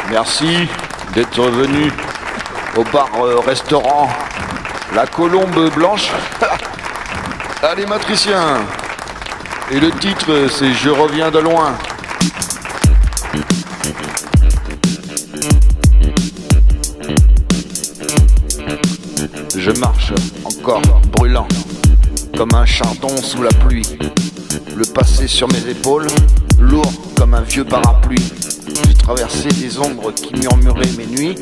Merci d'être venu au bar-restaurant La Colombe Blanche. Allez, matricien. Et le titre, c'est Je reviens de loin. Je marche encore brûlant, comme un chardon sous la pluie. Le passé sur mes épaules, lourd comme un vieux parapluie. J'ai traversé des ombres qui murmuraient mes nuits,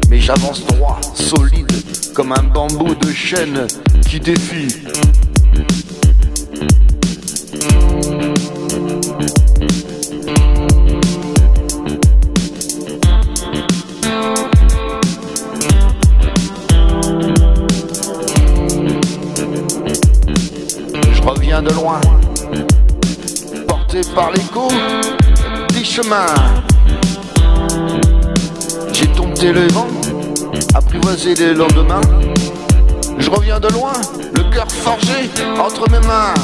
mais j'avance droit, solide, comme un bambou de chêne qui défie. Je reviens de loin, porté par l'écho des chemins. J'ai dompté le vent, apprivoisé les lendemains. Je reviens de loin, le cœur forgé entre mes mains.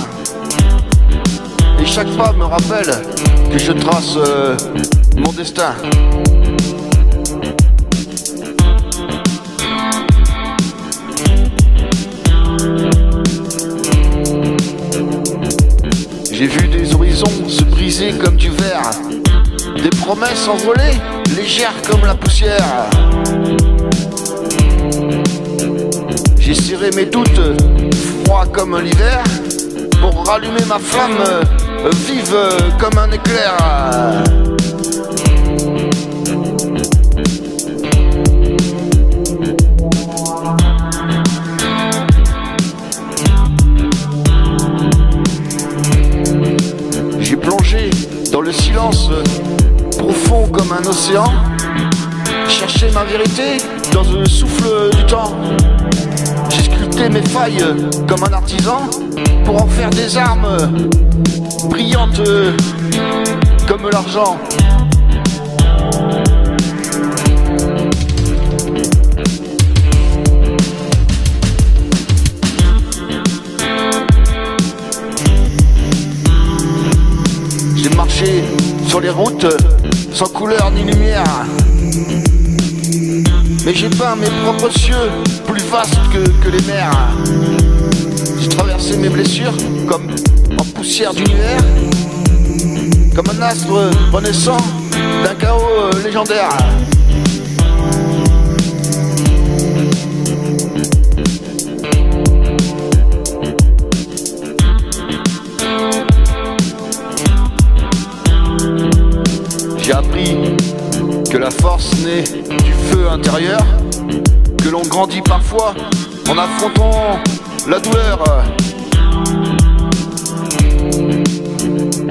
Et chaque pas me rappelle que je trace mon destin. J'ai vu des horizons se briser comme du verre, des promesses envolées, légères comme la poussière. J'ai serré mes doutes, froid comme l'hiver, pour rallumer ma flamme, vive comme un éclair. J'ai plongé dans le silence profond comme un océan, cherché ma vérité dans le souffle du temps. J'ai sculpté mes failles comme un artisan pour en faire des armes brillantes comme l'argent. J'ai marché sur les routes sans couleur ni lumière, mais j'ai peint mes propres cieux plus vastes que les mers. J'ai traversé mes blessures comme en poussière d'univers, comme un astre renaissant d'un chaos légendaire. J'ai appris que la force naît du feu intérieur, que l'on grandit parfois en affrontant la douleur.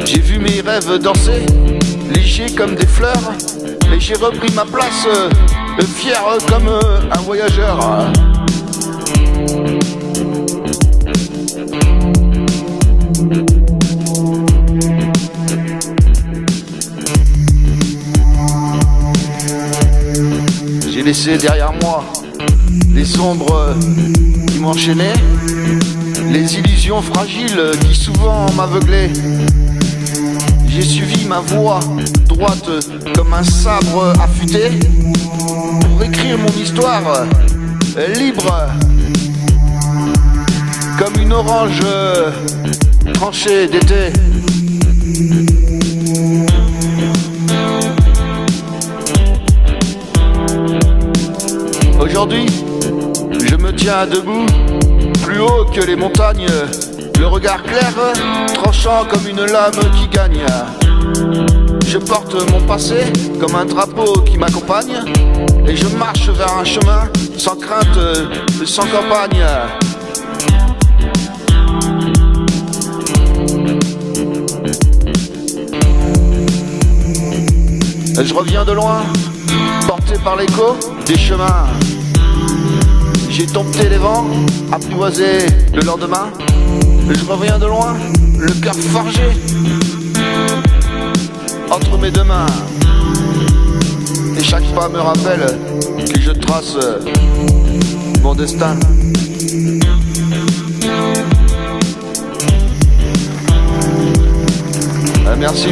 J'ai vu mes rêves danser, légers comme des fleurs, et j'ai repris ma place, fier comme un voyageur. J'ai laissé derrière moi les ombres qui m'enchaînaient, les illusions fragiles qui souvent m'aveuglaient. J'ai suivi ma voie droite comme un sabre affûté pour écrire mon histoire libre comme une orange tranchée d'été. Aujourd'hui, je me tiens debout, plus haut que les montagnes, le regard clair, tranchant comme une lame qui gagne. Je porte mon passé comme un drapeau qui m'accompagne, et je marche vers un chemin sans crainte, sans campagne. Je reviens de loin, porté par l'écho des chemins. J'ai dompté les vents, apprivoisé le lendemain. Je reviens de loin, le cœur forgé entre mes deux mains. Et chaque pas me rappelle que je trace mon destin. Merci.